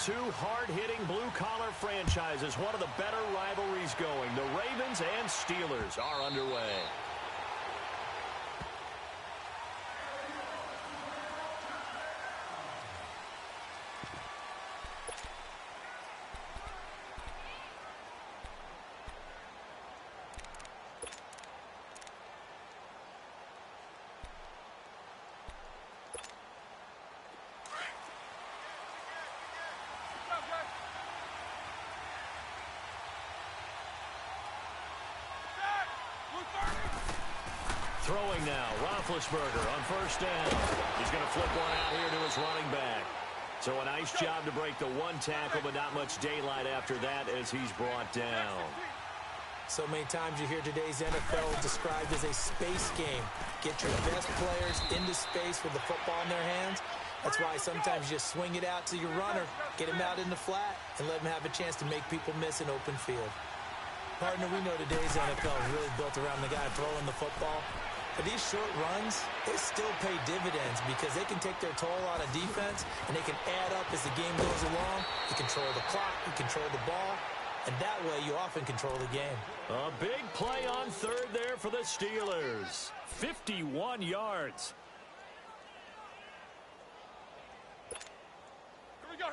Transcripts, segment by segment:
Two hard-hitting blue-collar franchises, one of the better rivalries going. The Ravens and Steelers are underway. Throwing now, Roethlisberger on first down. He's going to flip one out here to his running back. So a nice job to break the one tackle, but not much daylight after that as he's brought down. So many times you hear today's NFL described as a space game. Get your best players into space with the football in their hands. That's why sometimes you just swing it out to your runner, get him out in the flat, and let him have a chance to make people miss an open field. Partner, we know today's NFL is really built around the guy throwing the football. But these short runs, they still pay dividends because they can take their toll on a defense, and they can add up as the game goes along. You control the clock, you control the ball, and that way you often control the game. A big play on third there for the Steelers. 51 yards.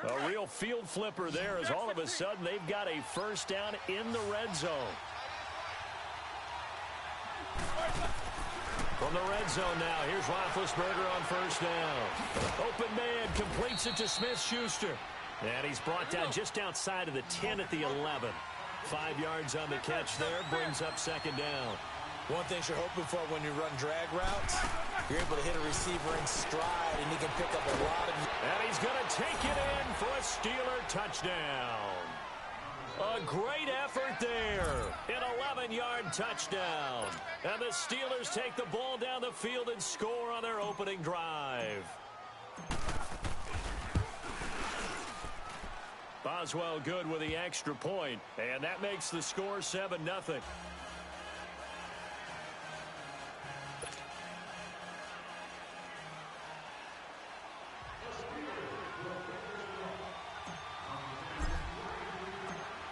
A real field flipper there as all of a sudden they've got a first down in the red zone. From the red zone now, here's Roethlisberger on first down. Open man completes it to Smith-Schuster. And he's brought down just outside of the 10 at the 11. 5 yards on the catch there, brings up second down. One thing you're hoping for when you run drag routes, you're able to hit a receiver in stride, and he can pick up a lot of... And he's going to take it in for a Steeler touchdown. A great effort there. An 11-yard touchdown. And the Steelers take the ball down the field and score on their opening drive. Boswell good with the extra point, and that makes the score 7-0.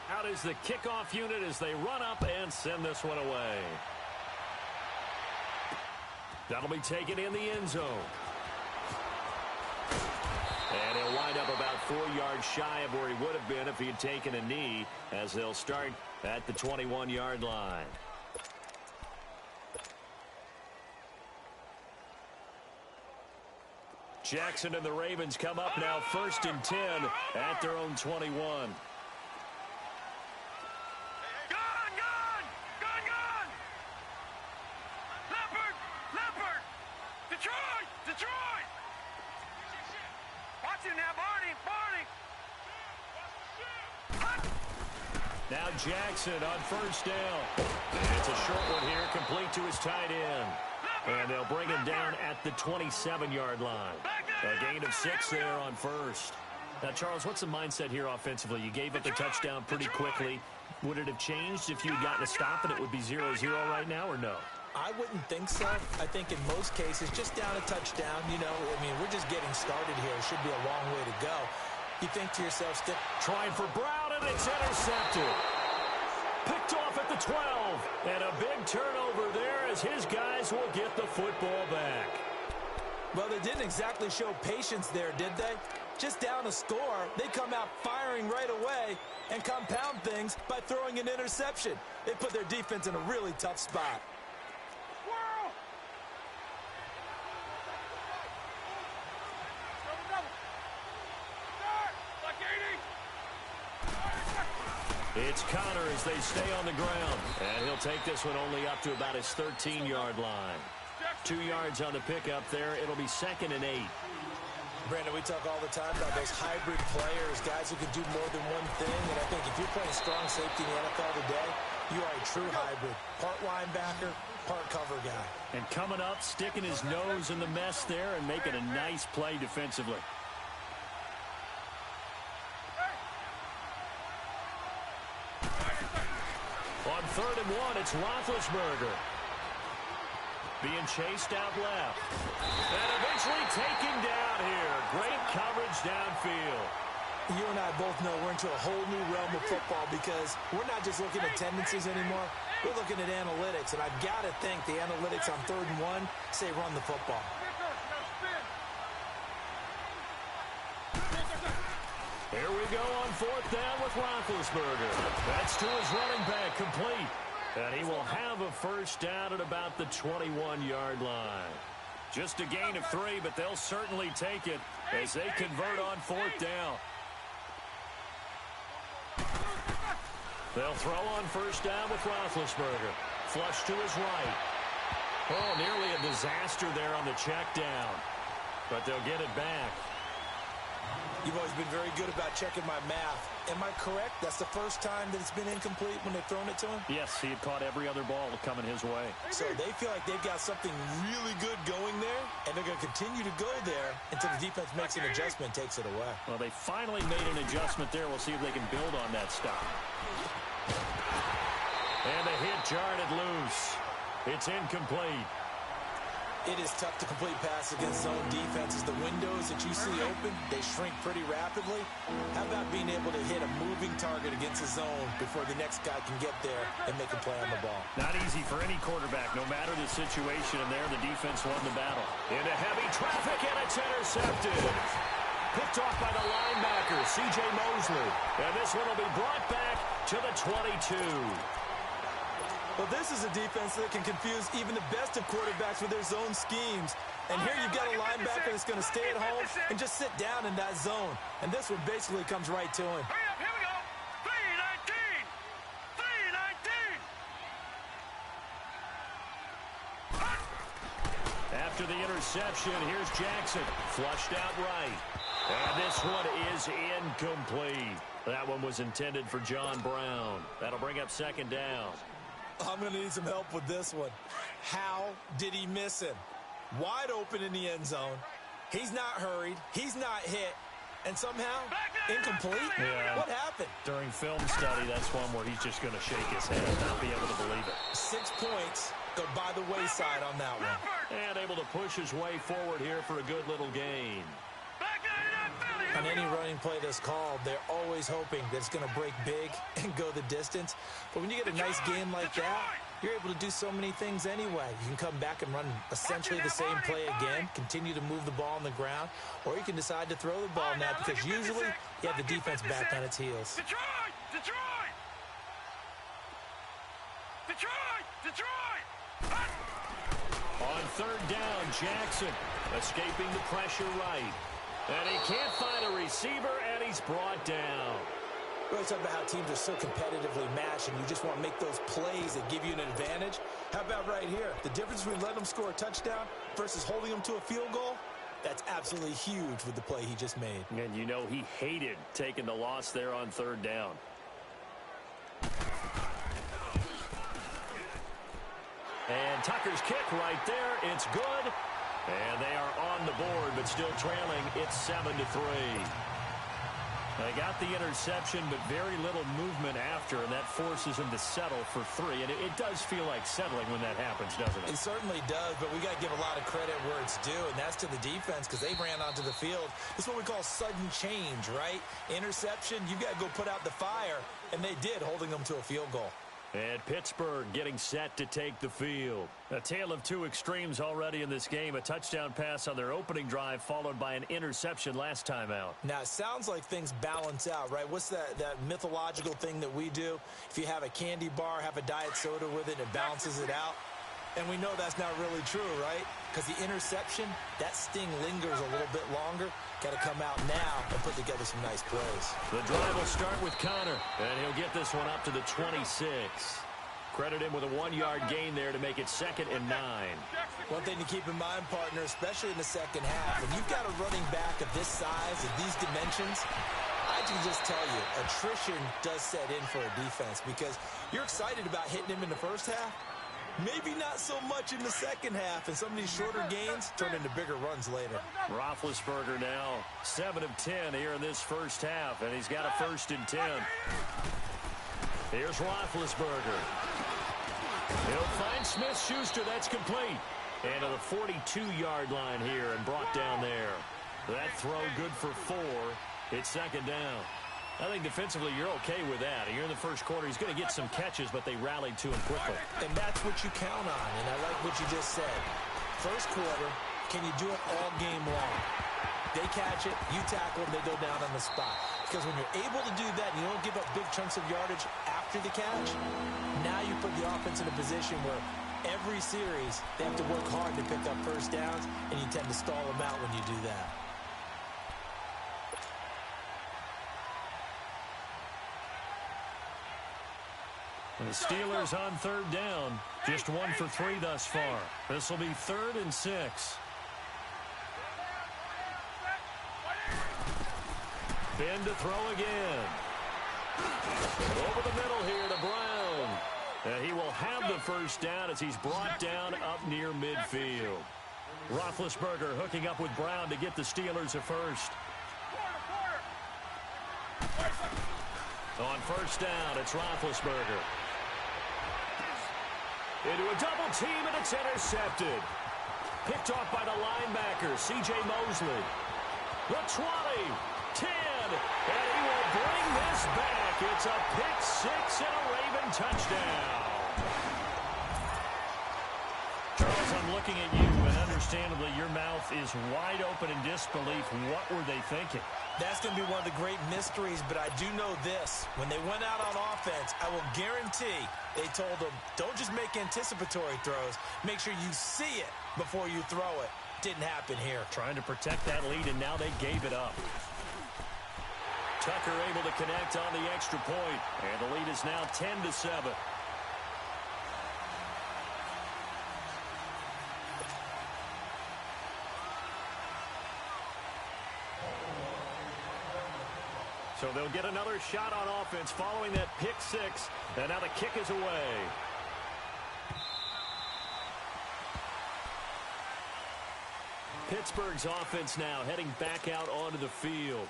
Out is the kickoff unit as they run up and send this one away. That'll be taken in the end zone. And he'll wind up about 4 yards shy of where he would have been if he had taken a knee, as they'll start at the 21-yard line. Jackson and the Ravens come up now 1st and 10 at their own 21. Now Jackson on first down. It's a short one here, complete to his tight end. And they'll bring him down at the 27-yard line. A gain of 6 there on first. Now, Charles, what's the mindset here offensively? You gave up the touchdown pretty quickly. Would it have changed if you had gotten a stop and it would be 0-0 right now, or no? I wouldn't think so. I think in most cases, just down a touchdown, you know, I mean, we're just getting started here. It should be a long way to go. You think to yourself, stick. Trying for Brown, and it's intercepted. Picked off at the 12. And a big turnover there as his guys will get the football back. Well, they didn't exactly show patience there, did they? Just down a score, they come out firing right away and compound things by throwing an interception. They put their defense in a really tough spot. It's Connor as they stay on the ground. And he'll take this one only up to about his 13-yard line. 2 yards on the pickup there. It'll be 2nd and 8. Brandon, we talk all the time about those hybrid players, guys who can do more than one thing. And I think if you're playing strong safety in the NFL today, you are a true hybrid. Part linebacker, part cover guy. And coming up, sticking his nose in the mess there and making a nice play defensively. On 3rd and 1, it's Roethlisberger. Being chased out left. And eventually taken down here. Great coverage downfield. You and I both know we're into a whole new realm of football because we're not just looking at tendencies anymore. We're looking at analytics, and I've got to think the analytics on 3rd and 1 say run the football. Here we go on 4th down with Roethlisberger. That's to his running back, complete. And he will have a first down at about the 21-yard line. Just a gain of 3, but they'll certainly take it as they convert on 4th down. They'll throw on 1st down with Roethlisberger. Flush to his right. Oh, nearly a disaster there on the check down. But they'll get it back. You've always been very good about checking my math. Am I correct? That's the first time that it's been incomplete when they've thrown it to him? Yes, he had caught every other ball coming his way. So they feel like they've got something really good going there, and they're going to continue to go there until the defense makes an adjustment and takes it away. Well, they finally made an adjustment there. We'll see if they can build on that stop. And the hit jarred it loose. It's incomplete. It is tough to complete pass against zone defenses. The windows that you see open, they shrink pretty rapidly. How about being able to hit a moving target against a zone before the next guy can get there and make a play on the ball? Not easy for any quarterback, no matter the situation. And there, the defense won the battle. Into heavy traffic, and it's intercepted. Picked off by the linebacker, C.J. Mosley. And this one will be brought back to the 22. Well, this is a defense that can confuse even the best of quarterbacks with their zone schemes. And here you've got a linebacker that's going to stay at home and just sit down in that zone. And this one basically comes right to him. Hurry up, here we go. 3-19. 3-19. After the interception, here's Jackson. Flushed out right. And this one is incomplete. That one was intended for John Brown. That'll bring up 2nd down. I'm going to need some help with this one. How did he miss him? Wide open in the end zone. He's not hurried. He's not hit. And somehow, incomplete? Yeah. What happened? During film study, that's one where he's just going to shake his head and not be able to believe it. 6 points go by the wayside on that one. And able to push his way forward here for a good little gain. On any running play that's called, they're always hoping that it's going to break big and go the distance. But when you get a nice game like that, you're able to do so many things anyway. You can come back and run essentially the same play again, continue to move the ball on the ground, or you can decide to throw the ball now because usually you have the defense back on its heels. Detroit! Detroit! Detroit! Detroit! On 3rd down, Jackson escaping the pressure right. And he can't find a receiver, and he's brought down. We always talk about how teams are so competitively matched, and you just want to make those plays that give you an advantage. How about right here? The difference between letting them score a touchdown versus holding them to a field goal, that's absolutely huge with the play he just made. And you know he hated taking the loss there on 3rd down. And Tucker's kick right there. It's good. And they are on the board, but still trailing. It's 7-3. They got the interception, but very little movement after, and that forces them to settle for 3. And it does feel like settling when that happens, doesn't it? It certainly does, but we got to give a lot of credit where it's due, and that's to the defense because they ran onto the field. This is what we call sudden change, right? Interception, you got to go put out the fire, and they did, holding them to a field goal. And Pittsburgh getting set to take the field. A tale of 2 extremes already in this game. A touchdown pass on their opening drive followed by an interception last time out. Now, it sounds like things balance out, right? What's that mythological thing that we do? If you have a candy bar, have a diet soda with it, it balances it out. And we know that's not really true, right? Because the interception, that sting lingers a little bit longer. Got to come out now and put together some nice plays. The drive will start with Connor, and he'll get this one up to the 26. Credit him with a 1-yard gain there to make it 2nd and 9. One thing to keep in mind, partner, especially in the second half, when you've got a running back of this size, of these dimensions, I can just tell you, attrition does set in for a defense because you're excited about hitting him in the first half. Maybe not so much in the second half, and some of these shorter gains turn into bigger runs later. Roethlisberger now 7 of 10 here in this first half, and he's got a 1st and 10. Here's Roethlisberger. He'll find Smith-Schuster. That's complete. And to the 42-yard line here and brought down there. That throw good for 4. It's second down. I think defensively you're okay with that. Here in the first quarter, he's going to get some catches, but they rallied to him quickly. And that's what you count on, and I like what you just said. First quarter, can you do it all game long? They catch it, you tackle them, they go down on the spot. Because when you're able to do that and you don't give up big chunks of yardage after the catch, now you put the offense in a position where every series they have to work hard to pick up first downs, and you tend to stall them out when you do that. And the Steelers on third down. Just 1 for 3 thus far. This will be 3rd and 6. Ben to throw again. Over the middle here to Brown. And he will have the first down as he's brought down up near midfield. Roethlisberger hooking up with Brown to get the Steelers a first. On first down, it's Roethlisberger. Into a double team, and it's intercepted. Picked off by the linebacker, C.J. Mosley. The 20, 10, and he will bring this back. It's a pick six and a Raven touchdown. Charles, I'm looking at you, and understandably your mouth is wide open in disbelief. What were they thinking? That's going to be one of the great mysteries, but I do know this. When they went out on offense, I will guarantee they told them, don't just make anticipatory throws. Make sure you see it before you throw it. Didn't happen here. Trying to protect that lead, and now they gave it up. Tucker able to connect on the extra point, and the lead is now 10-7. So they'll get another shot on offense following that pick six, and now the kick is away. Pittsburgh's offense now heading back out onto the field.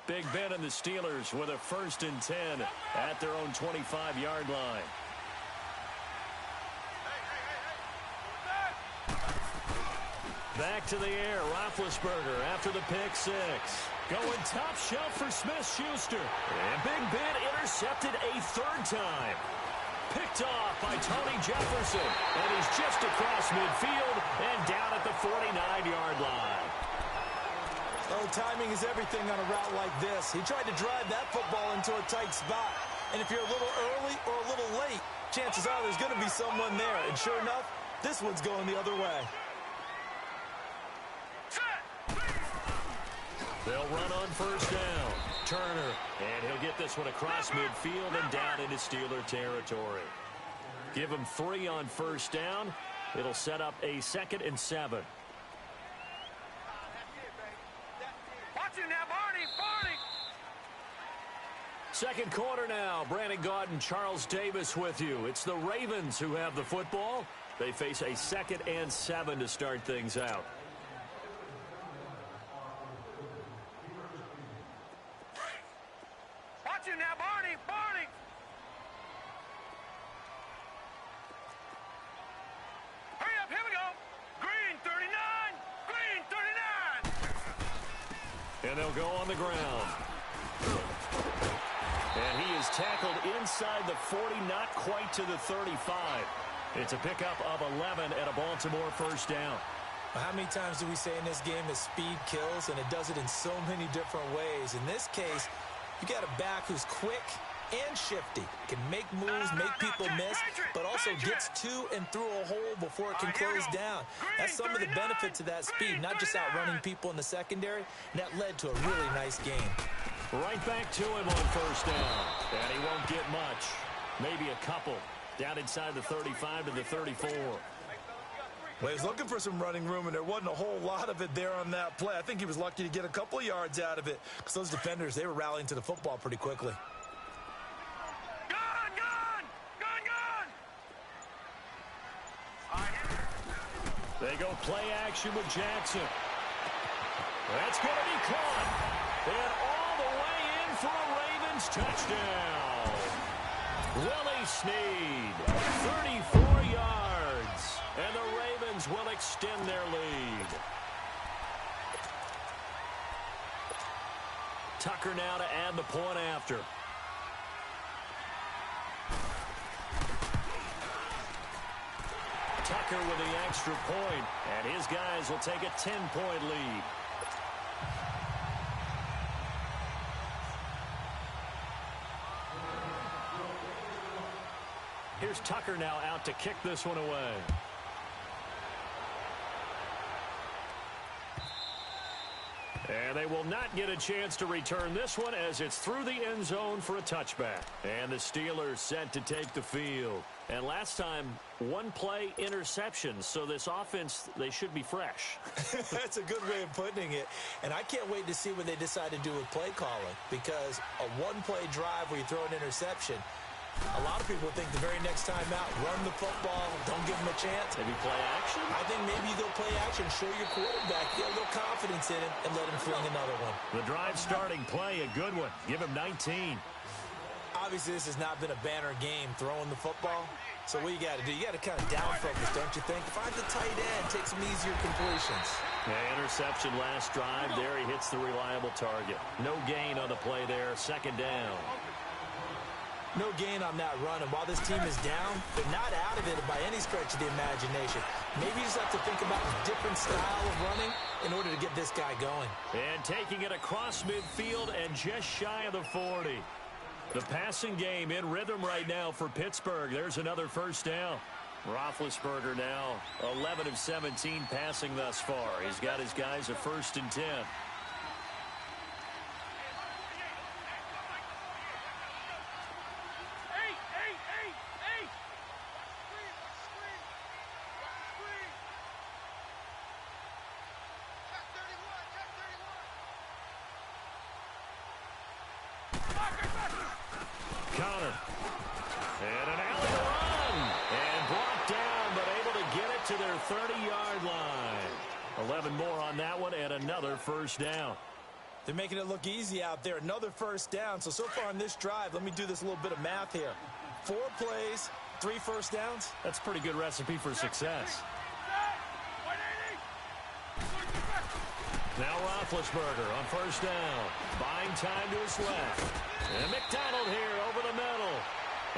Big Ben and the Steelers with a 1st and 10 at their own 25-yard line. Back to the air, Roethlisberger after the pick six. Going top shelf for Smith-Schuster. And Big Ben intercepted a 3rd time. Picked off by Tony Jefferson. And he's just across midfield and down at the 49-yard line. Oh, timing is everything on a route like this. He tried to drive that football into a tight spot. And if you're a little early or a little late, chances are there's going to be someone there. And sure enough, this one's going the other way. They'll run on first down. Turner, and he'll get this one across midfield and down into Steeler territory. Give him 3 on first down. It'll set up a 2nd and 7. Second quarter now. Brandon Gaudin and Charles Davis with you. It's the Ravens who have the football. They face a 2nd and 7 to start things out. Watch it now, Barney! Barney! Hurry up, here we go! Green 39! Green 39! And they'll go on the ground. And he is tackled inside the 40, not quite to the 35. It's a pickup of 11 and a Baltimore first down. Well, how many times do we say in this game that speed kills, and it does it in so many different ways? In this case, you got a back who's quick and shifty, can make moves, make people miss, but also gets to and through a hole before it can close down. That's some of the benefits of that speed, not just outrunning people in the secondary, and that led to a really nice game. Right back to him on first down. And he won't get much. Maybe a couple. Down inside the 35 to the 34. Well, he's looking for some running room, and there wasn't a whole lot of it there on that play. I think he was lucky to get a couple of yards out of it, because those defenders, they were rallying to the football pretty quickly. Gone! Gone! Gone! Gone! They go play action with Jackson. That's going to be caught. And all the way in for a Raven Ravens touchdown. Willie Snead, 34 yards. And the Ravens will extend their lead. Tucker now to add the point after. Tucker with the extra point, and his guys will take a 10-point lead. Here's Tucker now out to kick this one away. And they will not get a chance to return this one as it's through the end zone for a touchback. And the Steelers set to take the field. And last time, one play interception. So this offense, they should be fresh. That's a good way of putting it. And I can't wait to see what they decide to do with play calling. Because a one-play drive where you throw an interception, a lot of people think the very next time out, run the football, don't give them a chance. Maybe play action? I think maybe you go play action, show your quarterback, get a little confidence in him, and let him fling another one. The drive starting play, a good one. Give him 19. Obviously, this has not been a banner game throwing the football. So what you got to do, you got to kind of down focus, don't you think? Find the tight end, take some easier completions. Yeah, interception last drive. There he hits the reliable target. No gain on the play there. Second down. No gain on that run, and while this team is down, they're not out of it by any stretch of the imagination. Maybe you just have to think about a different style of running in order to get this guy going. And taking it across midfield and just shy of the 40. The passing game in rhythm right now for Pittsburgh. There's another first down. Roethlisberger now 11 of 17 passing thus far. He's got his guys a 1st and 10. Connor. And an alley to run. And brought down, but able to get it to their 30-yard line. 11 more on that one, and another first down. They're making it look easy out there. Another first down. So far on this drive, let me do this little bit of math here. 4 plays, 3 first downs. That's a pretty good recipe for success. Now Roethlisberger on first down. Buying time to his left. And McDonald here over the middle.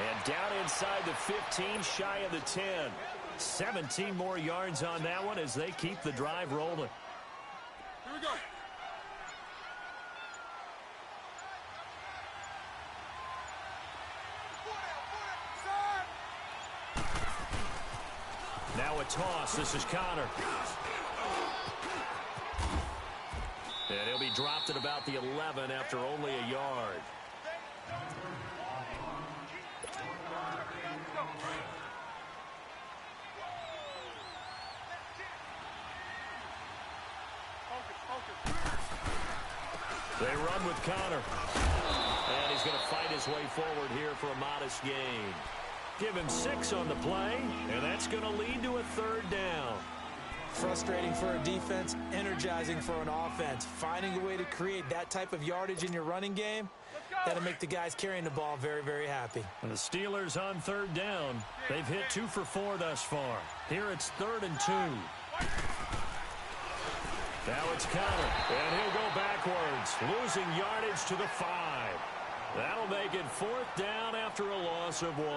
And down inside the 15, shy of the 10. 17 more yards on that one as they keep the drive rolling. Here we go. Now a toss. This is Connor. And he'll be dropped at about the 11 after only a yard. They run with Connor. And he's going to fight his way forward here for a modest gain. Give him 6 on the play, and that's going to lead to a 3rd down. Frustrating for a defense, energizing for an offense. Finding a way to create that type of yardage in your running game, that'll make the guys carrying the ball very, very happy. And the Steelers on 3rd down. They've hit 2 for 4 thus far. Here it's 3rd and 2. Now it's Connor, and he'll go backwards, losing yardage to the 5. That'll make it 4th down after a loss of 1.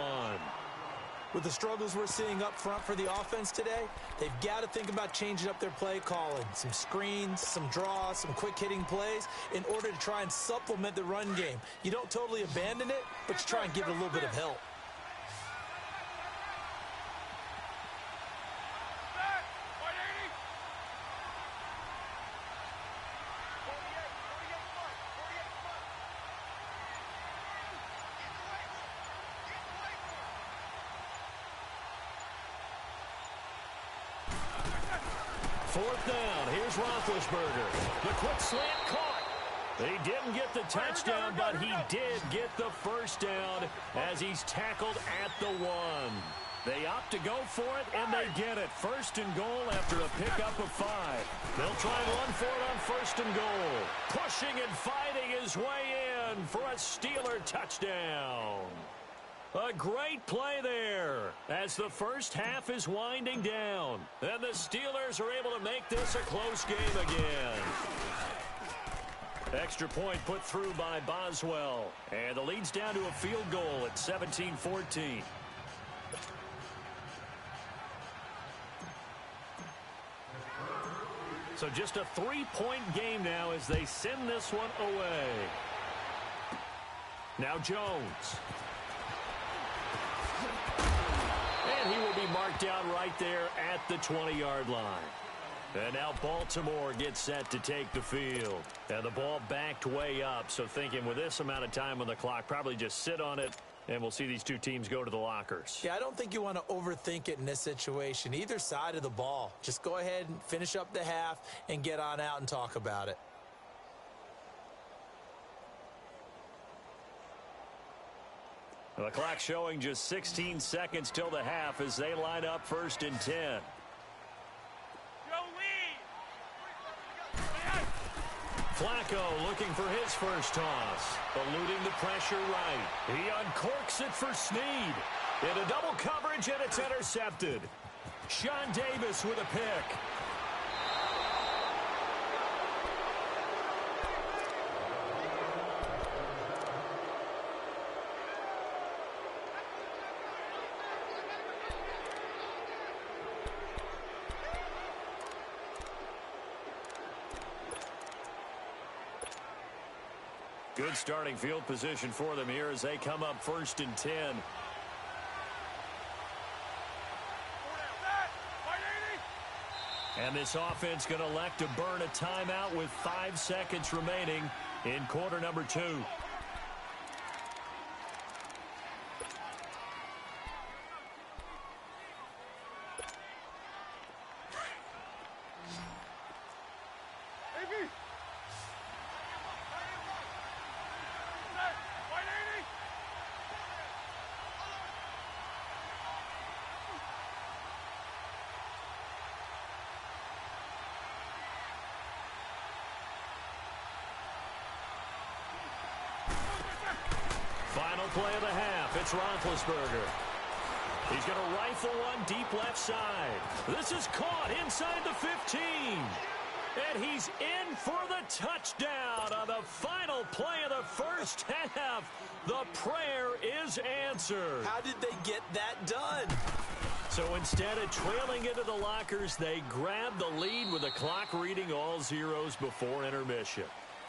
With the struggles we're seeing up front for the offense today, they've got to think about changing up their play calling. Some screens, some draws, some quick-hitting plays in order to try and supplement the run game. You don't totally abandon it, but you try and give it a little bit of help. Fourth down. Here's Roethlisberger. The quick slant caught. He didn't get the touchdown, but he did get the first down as he's tackled at the 1. They opt to go for it, and they get it. First and goal after a pickup of 5. They'll try and run for it on first and goal. Pushing and fighting his way in for a Steeler touchdown. A great play there as the first half is winding down. And the Steelers are able to make this a close game again. Extra point put through by Boswell. And the lead's down to a field goal at 17-14. So just a 3-point game now as they send this one away. Now Jones. And he will be marked down right there at the 20-yard line. And now Baltimore gets set to take the field. And the ball backed way up, so thinking with this amount of time on the clock, probably just sit on it, and we'll see these two teams go to the lockers. Yeah, I don't think you want to overthink it in this situation. Either side of the ball. Just go ahead and finish up the half and get on out and talk about it. The clock showing just 16 seconds till the half as they line up first and 10. Flacco looking for his first toss. Eluding the pressure right. He uncorks it for Snead. In a double coverage, and it's intercepted. Sean Davis with a pick. Good starting field position for them here as they come up first and 10. And this offense going to elect to burn a timeout with 5 seconds remaining in quarter number 2. Final play of the half. It's Roethlisberger. He's going to rifle one deep left side. This is caught inside the 15. And he's in for the touchdown on the final play of the first half. The prayer is answered. How did they get that done? So instead of trailing into the lockers, they grab the lead with the clock reading all zeros before intermission.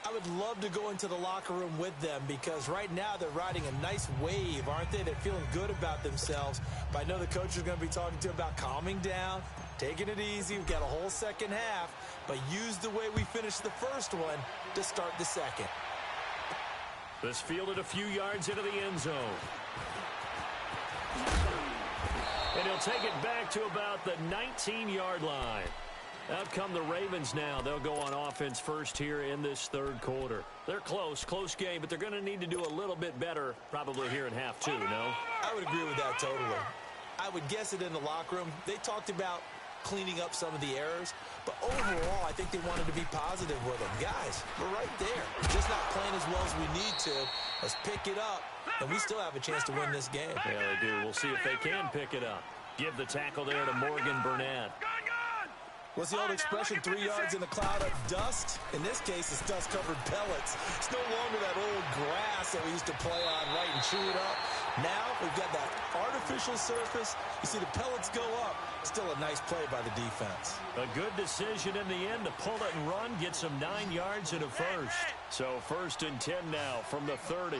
I would love to go into the locker room with them because right now they're riding a nice wave, aren't they? They're feeling good about themselves. But I know the coach is going to be talking to them about calming down, taking it easy. We've got a whole second half, but use the way we finished the first one to start the second. This fielded a few yards into the end zone. And he'll take it back to about the 19-yard line. Out come the Ravens now. They'll go on offense first here in this third quarter. They're close game, but they're going to need to do a little bit better probably here in half 2, no? I would agree with that totally. I would guess it in the locker room. They talked about cleaning up some of the errors, but overall, I think they wanted to be positive with them. Guys, we're right there. We're just not playing as well as we need to. Let's pick it up, and we still have a chance to win this game. Yeah, they do. We'll see if they can pick it up. Give the tackle there to Morgan Burnett. What's the old expression, 3 yards in a cloud of dust? In this case, it's dust-covered pellets. It's no longer that old grass that we used to play on, right, and chew it up. Now we've got that artificial surface. You see the pellets go up. Still a nice play by the defense. A good decision in the end to pull it and run, get some 9 yards in a first. So first and 10 now from the 30.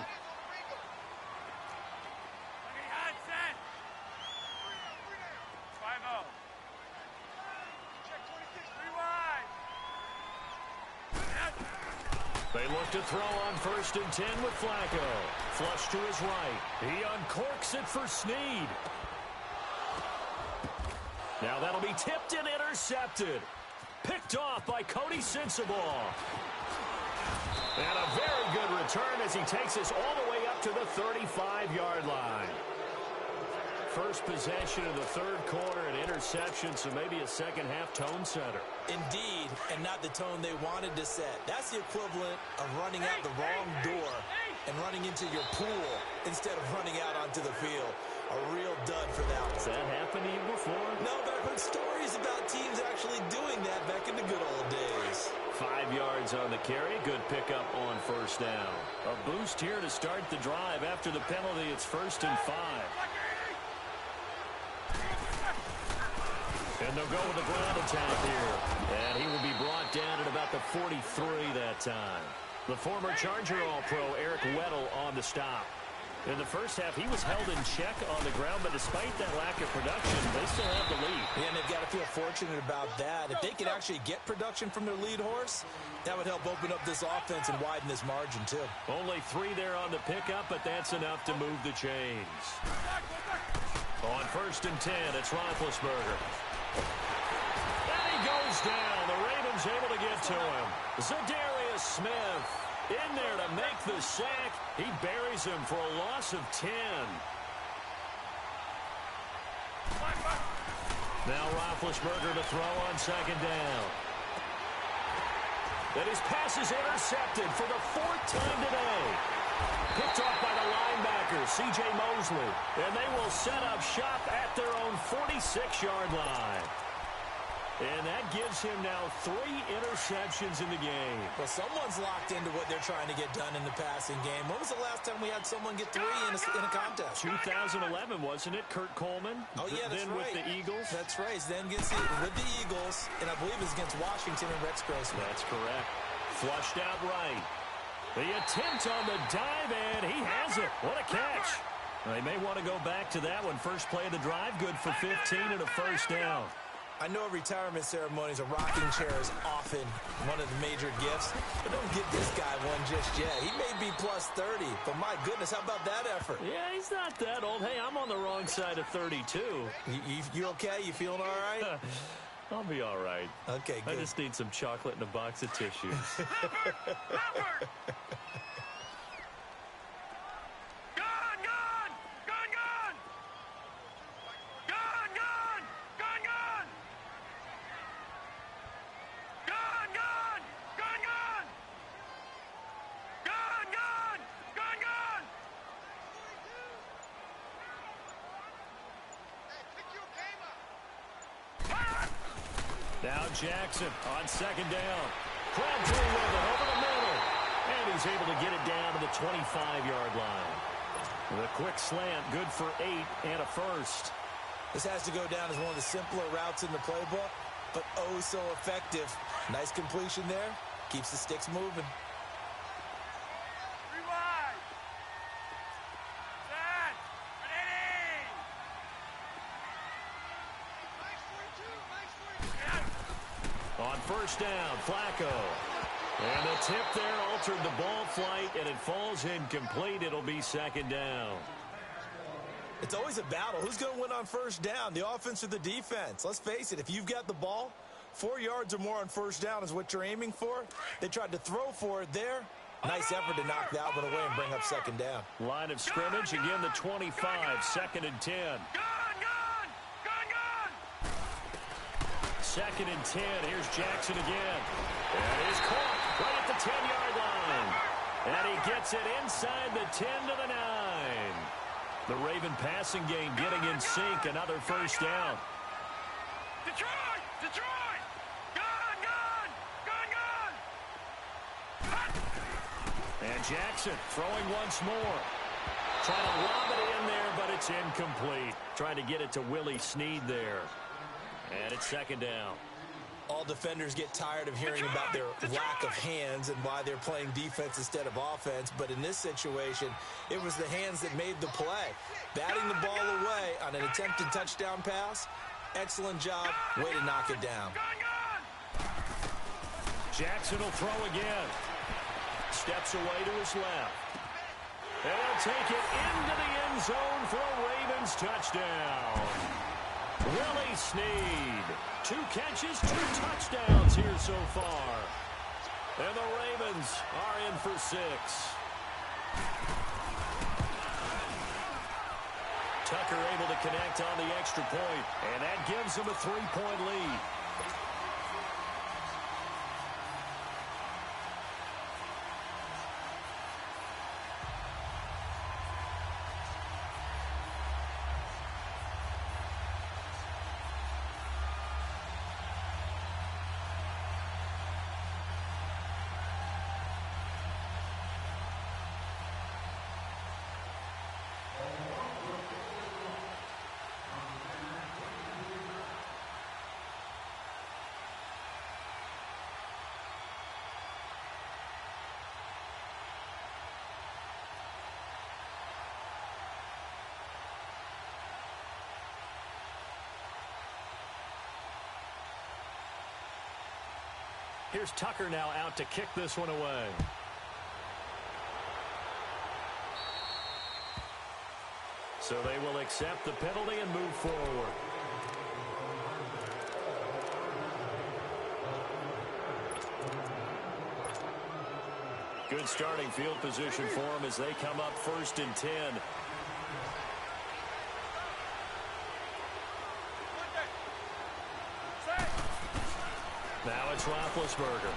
They look to throw on first and 10 with Flacco. Flush to his right. He uncorks it for Snead. Now that'll be tipped and intercepted. Picked off by Cody Sensabaugh. And a very good return as he takes us all the way up to the 35-yard line. first possession of the third quarter, an interception, so maybe a second-half tone setter. Indeed, and not the tone they wanted to set. That's the equivalent of running out the wrong door and running into your pool instead of running out onto the field. A real dud for that one. Has that happened to you before? No, but I've heard stories about teams actually doing that back in the good old days. 5 yards on the carry. Good pickup on first down. A boost here to start the drive. After the penalty, it's 1st and 5. And they'll go with the ground attack here. And he will be brought down at about the 43 that time. The former Charger All-Pro Eric Weddle on the stop. In the first half, he was held in check on the ground, but despite that lack of production, they still have the lead. Yeah, and they've got to feel fortunate about that. If they could actually get production from their lead horse, that would help open up this offense and widen this margin, too. Only 3 there on the pickup, but that's enough to move the chains. On 1st and 10, it's Roethlisberger. And he goes down. The Ravens able to get to him. Zadarius Smith in there to make the sack. He buries him for a loss of 10. Now Roethlisberger to throw on 2nd down. And his pass is intercepted for the 4th time today. Picked off by the linebacker, C.J. Mosley. And they will set up shop at their own 46-yard line. And that gives him now 3 interceptions in the game. Well, someone's locked into what they're trying to get done in the passing game. When was the last time we had someone get 3 in a contest? 2011, wasn't it? Kurt Coleman? Oh, yeah, that's then right. with the Eagles? That's right. Then with the Eagles, and I believe it was against Washington and Rex Grossman. That's correct. Flushed out right. The attempt on the dive, and he has it. What a catch. They may want to go back to that one. First play of the drive, good for 15 and a 1st down. I know retirement ceremonies, a rocking chair is often one of the major gifts, but don't give this guy one just yet. He may be plus 30, but my goodness, how about that effort? Yeah, he's not that old. Hey, I'm on the wrong side of 32. You okay? You feeling all right? I'll be all right. Okay, good. I just need some chocolate and a box of tissues. Now Jackson on 2nd down. Crowd through with it over the middle. And he's able to get it down to the 25-yard line. The quick slant, good for 8 and a 1st. This has to go down as one of the simpler routes in the playbook, but oh so effective. Nice completion there. Keeps the sticks moving. On 1st down, Flacco. And the tip there altered the ball flight, and it falls incomplete. It'll be 2nd down. It's always a battle. Who's going to win on 1st down, the offense or the defense? Let's face it, if you've got the ball, 4 yards or more on 1st down is what you're aiming for. They tried to throw for it there. Nice effort to knock that one away and bring up 2nd down. Line of scrimmage, again the 25, 2nd and 10. 2nd and 10. Here's Jackson again. And he's caught right at the 10-yard line. And he gets it inside the 10 to the 9. The Raven passing game getting in sync. Another 1st down. Detroit! Detroit! Gun! And Jackson throwing once more. Trying to lob it in there, but it's incomplete. Trying to get it to Willie Snead there. And it's 2nd down. All defenders get tired of hearing about their lack of hands and why they're playing defense instead of offense. But in this situation, it was the hands that made the play. Batting the ball away on an attempted touchdown pass. Excellent job. Way to knock it down. Jackson will throw again. Steps away to his left. And he'll take it into the end zone for a Ravens touchdown. Willie Snead. 2 catches, 2 touchdowns here so far. And the Ravens are in for 6. Tucker able to connect on the extra point, and that gives him a 3-point lead. Here's Tucker now out to kick this one away. So they will accept the penalty and move forward. Good starting field position for them as they come up 1st and 10. Now it's Roethlisberger.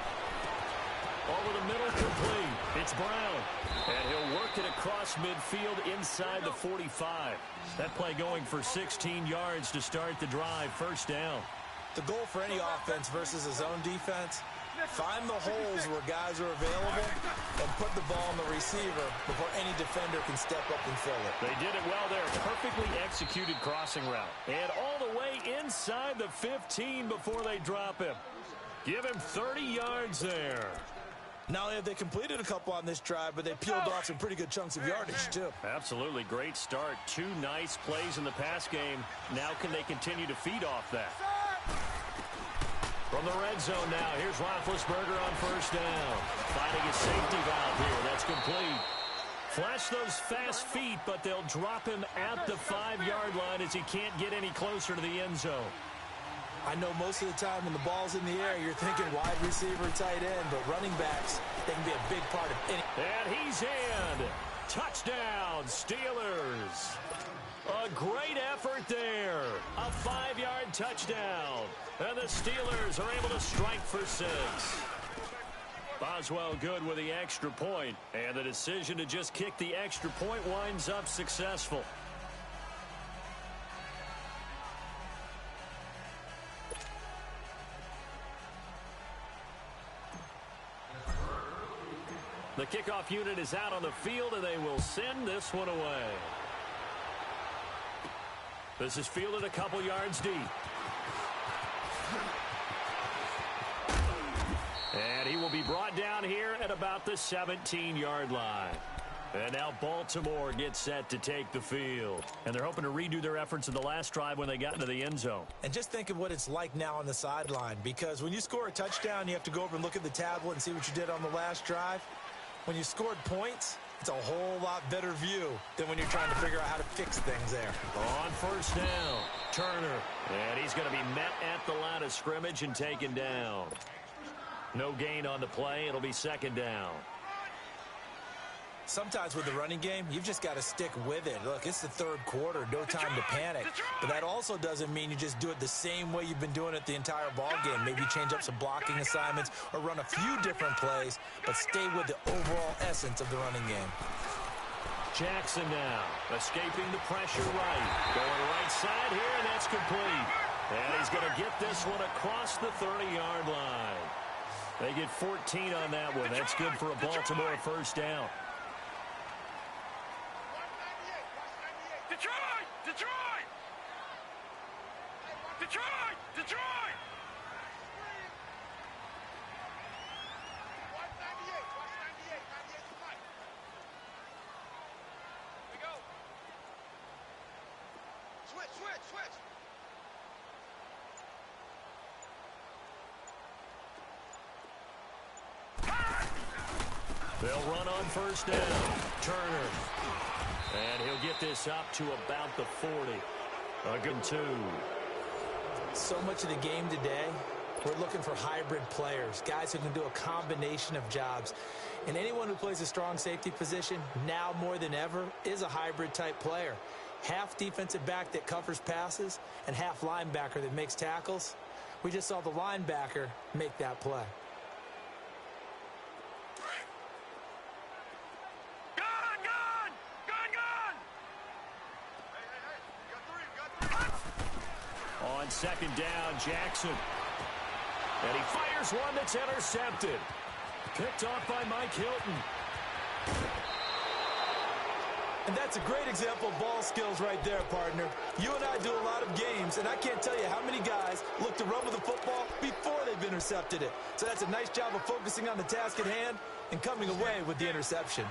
Over the middle, complete. It's Brown. And he'll work it across midfield inside the 45. That play going for 16 yards to start the drive. 1st down. The goal for any offense versus a zone defense, find the holes where guys are available and put the ball on the receiver before any defender can step up and fill it. They did it well there. Perfectly executed crossing route. And all the way inside the 15 before they drop him. Give him 30 yards there. Not only have they completed a couple on this drive, but they peeled off some pretty good chunks of yardage, too. Absolutely. Great start. 2 nice plays in the pass game. Now can they continue to feed off that? From the red zone now, here's Roethlisberger on 1st down. Finding his safety valve here. That's complete. Flash those fast feet, but they'll drop him at the 5-yard line as he can't get any closer to the end zone. I know most of the time when the ball's in the air, you're thinking wide receiver, tight end, but running backs, they can be a big part of any. And he's in. Touchdown, Steelers. A great effort there. A 5-yard touchdown. And the Steelers are able to strike for 6. Boswell good with the extra point. And the decision to just kick the extra point winds up successful. The kickoff unit is out on the field, and they will send this one away. This is fielded a couple yards deep. And he will be brought down here at about the 17-yard line. And now Baltimore gets set to take the field. And they're hoping to redo their efforts in the last drive when they got into the end zone. And just think of what it's like now on the sideline, because when you score a touchdown, you have to go over and look at the tablet and see what you did on the last drive. When you scored points, it's a whole lot better view than when you're trying to figure out how to fix things there. On 1st down, Turner. And he's going to be met at the line of scrimmage and taken down. No gain on the play. It'll be 2nd down. Sometimes with the running game, you've just got to stick with it. Look, it's the 3rd quarter, no time to panic. But that also doesn't mean you just do it the same way you've been doing it the entire ball game. Maybe change up some blocking assignments or run a few different plays, but stay with the overall essence of the running game. Jackson now, escaping the pressure right. Going right side here, and that's complete. And he's going to get this one across the 30-yard line. They get 14 on that one. That's good for a Baltimore 1st down. Detroit! Detroit! Detroit! Detroit! Watch 98. Watch 98. 98 to Mike. Here we go. Switch, switch, switch. They'll run on 1st down. Turner. And he'll get this up to about the 40. A good 2. So much of the game today, we're looking for hybrid players, guys who can do a combination of jobs. And anyone who plays a strong safety position, now more than ever, is a hybrid type player. Half defensive back that covers passes and half linebacker that makes tackles. We just saw the linebacker make that play. On second down, Jackson. And he fires one that's intercepted. Picked off by Mike Hilton. And that's a great example of ball skills right there, partner. You and I do a lot of games, and I can't tell you how many guys look to run with the football before they've intercepted it. So that's a nice job of focusing on the task at hand and coming away with the interception.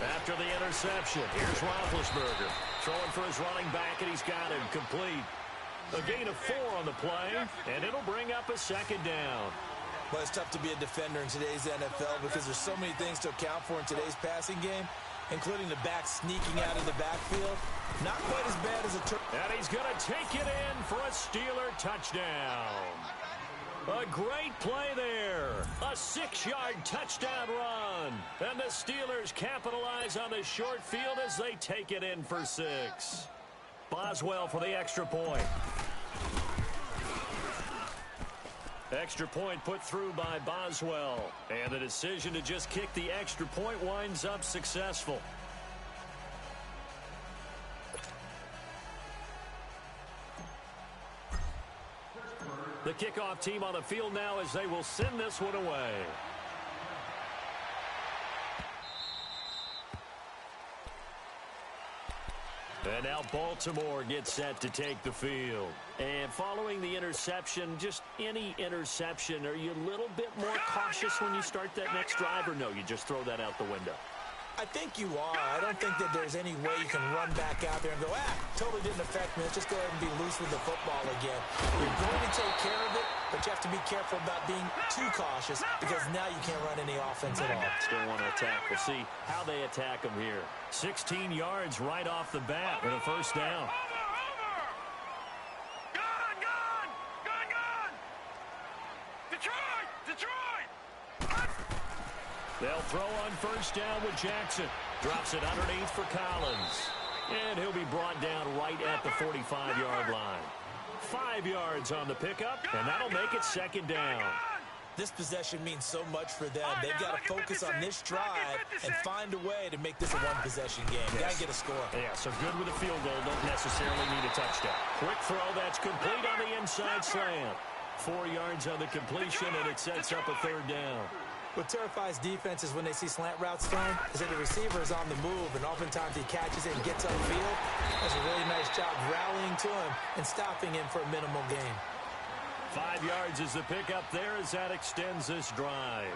After the interception, here's Roethlisberger. Throwing for his running back, and he's got him complete. A gain of 4 on the play, and it'll bring up a second down. Well, it's tough to be a defender in today's NFL because there's so many things to account for in today's passing game, including the back sneaking out of the backfield. Not quite as bad as a turn. And he's going to take it in for a Steeler touchdown. A great play there. A 6-yard touchdown run. And the Steelers capitalize on the short field as they take it in for 6. Boswell for the extra point. Extra point put through by Boswell. And the decision to just kick the extra point winds up successful. The kickoff team on the field now as they will send this one away. And now Baltimore gets set to take the field. And following the interception, just any interception, are you a little bit more cautious when you start that next drive, or no, you just throw that out the window? I think you are. I don't think that there's any way you can run back out there and go, totally didn't affect me. Let's just go ahead and be loose with the football again. You're going to take care of it, but you have to be careful about being too cautious because now you can't run any offense at all. Still want to attack. We'll see how they attack them here. 16 yards right off the bat with a first down. They'll throw on first down with Jackson. Drops it underneath for Collins. And he'll be brought down right at the 45-yard line. 5 yards on the pickup, and that'll make it second down. This possession means so much for them. They've got to focus on this drive and find a way to make this a one-possession game. Got to get a score. Yeah, so good with a field goal. Don't necessarily need a touchdown. Quick throw. That's complete on the inside slant. 4 yards on the completion, and it sets up a third down. What terrifies defenses when they see slant routes thrown is that the receiver is on the move, and oftentimes he catches it and gets upfield. Does a really nice job rallying to him and stopping him for a minimal gain. 5 yards is the pickup there as that extends this drive.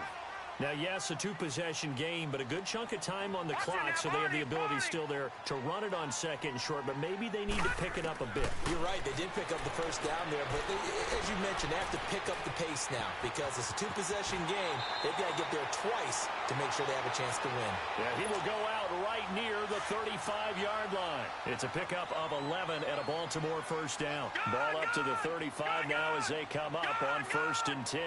Now, yes, a 2-possession game, but a good chunk of time on the clock, so they have the ability still there to run it on second and short, but maybe they need to pick it up a bit. You're right. They did pick up the first down there, but as you mentioned, they have to pick up the pace now because it's a 2-possession game. They've got to get there twice to make sure they have a chance to win. Yeah, he will go out right near the 35-yard line. It's a pickup of 11 and a Baltimore first down. Ball up to the 35 now as they come up on 1st and 10.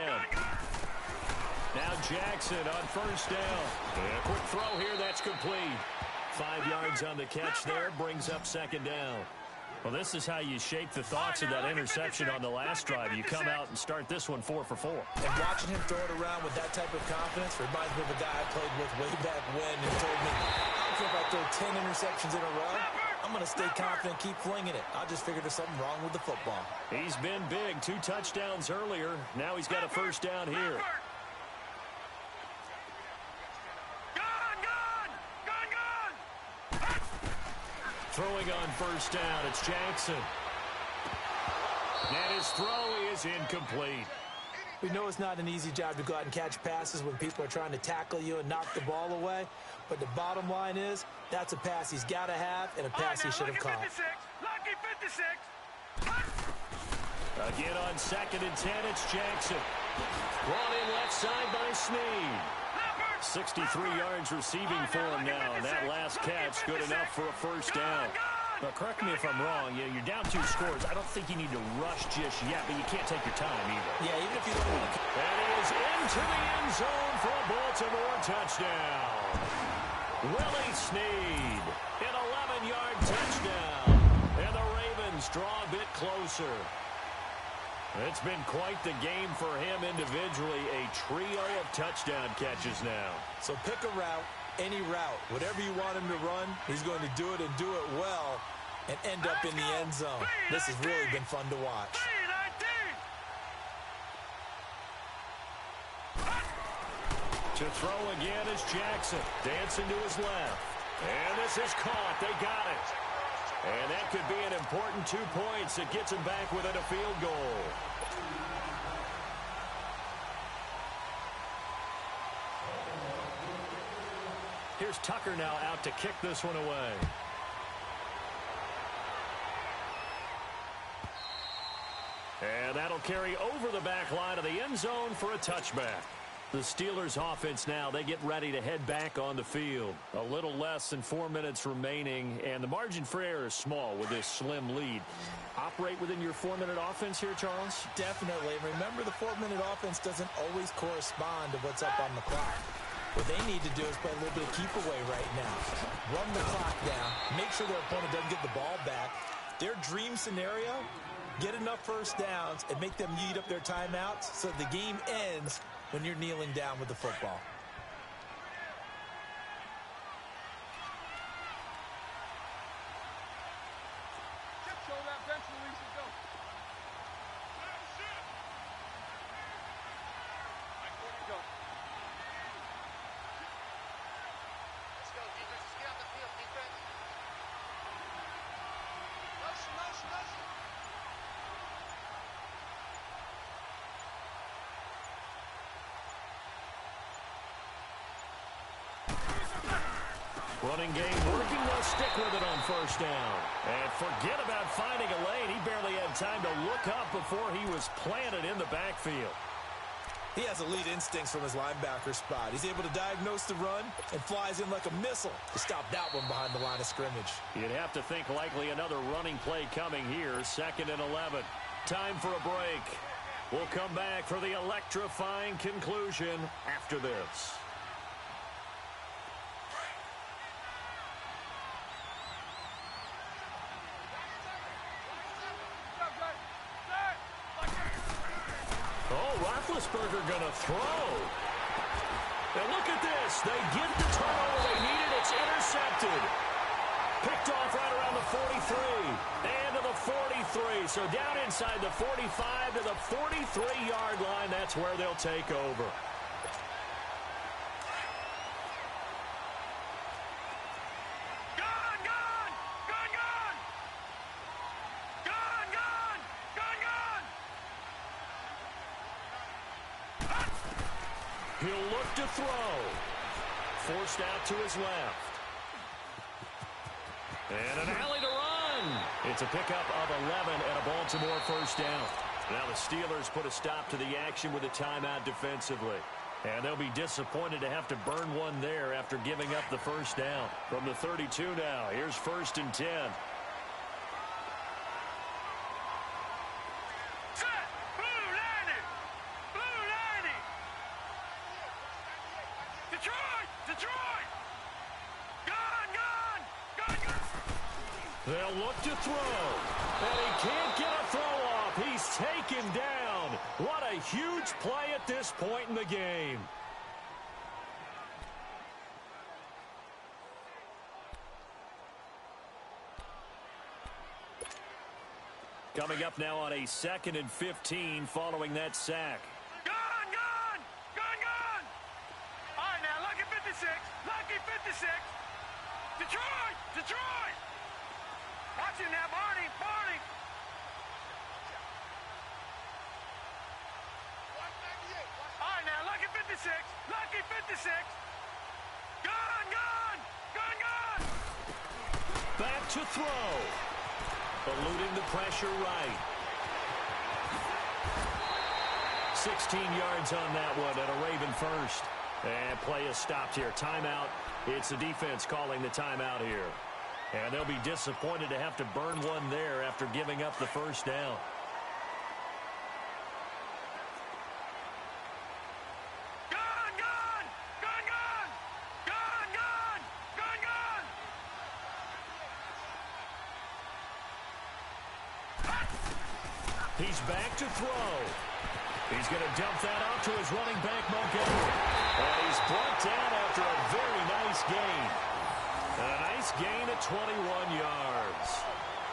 Now Jackson on first down. And a quick throw here, that's complete. 5 yards on the catch there, brings up second down. Well, this is how you shape the thoughts of that interception on the last drive. You come out and start this one 4 for 4. And watching him throw it around with that type of confidence reminds me of a guy I played with way back when and told me, I don't care if I throw 10 interceptions in a row. I'm going to stay confident, keep flinging it. I just figured there's something wrong with the football. He's been big. 2 touchdowns earlier. Now he's got a first down here. Throwing on first down, it's Jackson. And his throw is incomplete. We know it's not an easy job to go out and catch passes when people are trying to tackle you and knock the ball away. But the bottom line is, that's a pass he's got to have and a pass he should have caught. Again on 2nd and 10, it's Jackson. Brought in left side by Snead. 63 yards receiving for him now, and that last catch good enough for a first down. But correct me if I'm wrong, you're down 2 scores. I don't think you need to rush just yet, but you can't take your time either. Yeah, even if you don't want to. And he is into the end zone for a Baltimore touchdown. Willie Snead, an 11-yard touchdown. And the Ravens draw a bit closer. It's been quite the game for him individually. A trio of touchdown catches now. So pick a route, any route. Whatever you want him to run, he's going to do it and do it well and end up in the end zone. This has really been fun to watch. To throw again is Jackson. Dancing to his left. And this is caught. They got it. And that could be an important 2 points that gets him back within a field goal. Here's Tucker now out to kick this one away. And that'll carry over the back line of the end zone for a touchback. The Steelers offense now, they get ready to head back on the field. A little less than 4 minutes remaining, and the margin for error is small with this slim lead. Operate within your 4-minute offense here, Charles? Definitely. Remember, the 4-minute offense doesn't always correspond to what's up on the clock. What they need to do is play a little bit of keep away right now. Run the clock down. Make sure their opponent doesn't get the ball back. Their dream scenario, get enough first downs and make them eat up their timeouts so the game ends when you're kneeling down with the football. Running game working. They'll stick with it on first down. And forget about finding a lane. He barely had time to look up before he was planted in the backfield. He has elite instincts from his linebacker spot. He's able to diagnose the run and flies in like a missile to stop that one behind the line of scrimmage. You'd have to think likely another running play coming here. 2nd and 11. Time for a break. We'll come back for the electrifying conclusion after this. Roethlisberger gonna throw. And look at this. They get the turnover they needed. It's intercepted. Picked off right around the 43. And to the 43. So down inside the 45 to the 43-yard line. That's where they'll take over. He'll look to throw. Forced out to his left. And an alley to run. It's a pickup of 11 and a Baltimore first down. Now the Steelers put a stop to the action with a timeout defensively. And they'll be disappointed to have to burn one there after giving up the first down. From the 32 now, here's 1st and 10. They'll look to throw, and he can't get a throw off. He's taken down. What a huge play at this point in the game. Coming up now on a 2nd and 15 following that sack. Gun! All right, now, lucky 56. Lucky 56. Detroit! Watch him now, Barney! All right, now, lucky 56. Lucky 56. Gun! Back to throw. Eluding the pressure right. 16 yards on that one and a Raven first. And play is stopped here. Timeout. It's the defense calling the timeout here. And they'll be disappointed to have to burn one there after giving up the first down. He's back to throw. He's going to dump that off to his running back, Montgomery. And he's brought down after a very nice gain. And a nice gain at 21 yards.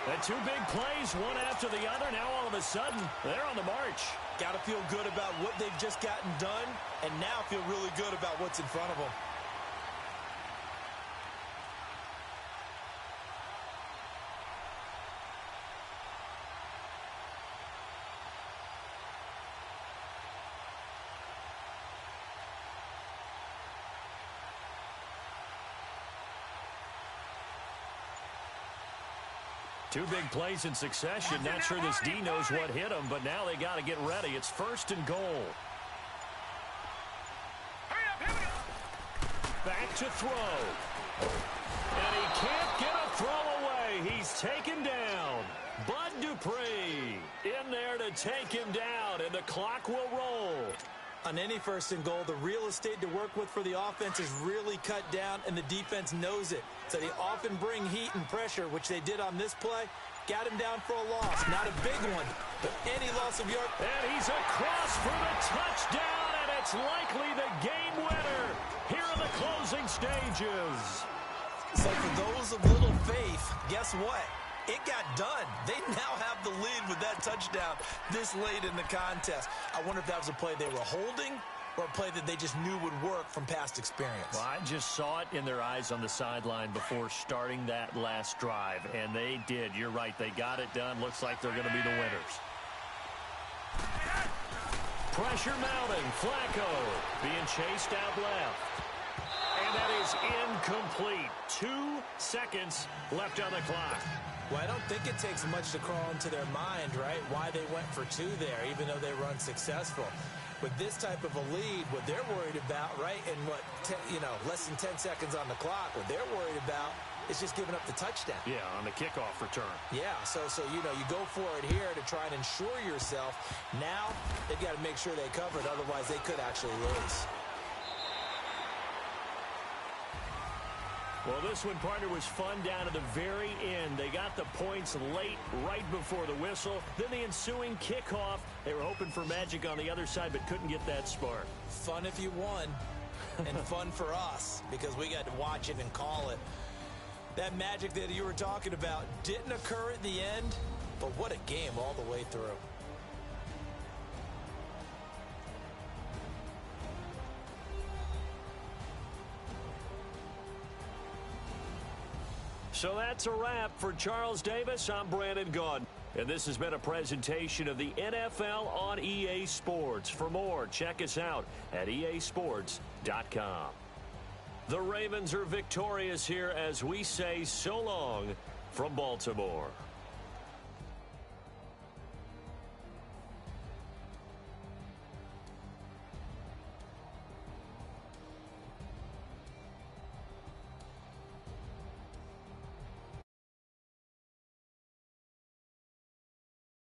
And two big plays, one after the other. Now all of a sudden, they're on the march. Got to feel good about what they've just gotten done, and now feel really good about what's in front of them. Two big plays in succession. Not sure this D knows what hit him, but now they got to get ready. It's 1st and goal. Back to throw. And he can't get a throw away. He's taken down. Bud Dupree in there to take him down, and the clock will roll. On any 1st and goal, the real estate to work with for the offense is really cut down, and the defense knows it. So they often bring heat and pressure, which they did on this play. Got him down for a loss. Not a big one, but any loss of yard. And he's across for the touchdown, and it's likely the game winner here in the closing stages. So for those of little faith, guess what? It got done. They now have the lead with that touchdown this late in the contest. I wonder if that was a play they were holding or a play that they just knew would work from past experience. Well, I just saw it in their eyes on the sideline before starting that last drive, and they did. You're right. They got it done. Looks like they're going to be the winners. Pressure mounting. Flacco being chased out left. And that is incomplete. 2 seconds left on the clock. Well, I don't think it takes much to crawl into their mind, right? Why they went for 2 there, even though they were unsuccessful. With this type of a lead, what they're worried about, right, and less than 10 seconds on the clock, what they're worried about is just giving up the touchdown. Yeah, on the kickoff return. Yeah, so you go for it here to try and ensure yourself. Now, they've got to make sure they cover it, otherwise they could actually lose. Well, this one, partner, was fun down to the very end. They got the points late, right before the whistle. Then the ensuing kickoff. They were hoping for magic on the other side, but couldn't get that spark. Fun if you won, and fun for us, because we got to watch it and call it. That magic that you were talking about didn't occur at the end, but what a game all the way through. So that's a wrap for Charles Davis. I'm Brandon Gaudin. And this has been a presentation of the NFL on EA Sports. For more, check us out at easports.com. The Ravens are victorious here as we say so long from Baltimore.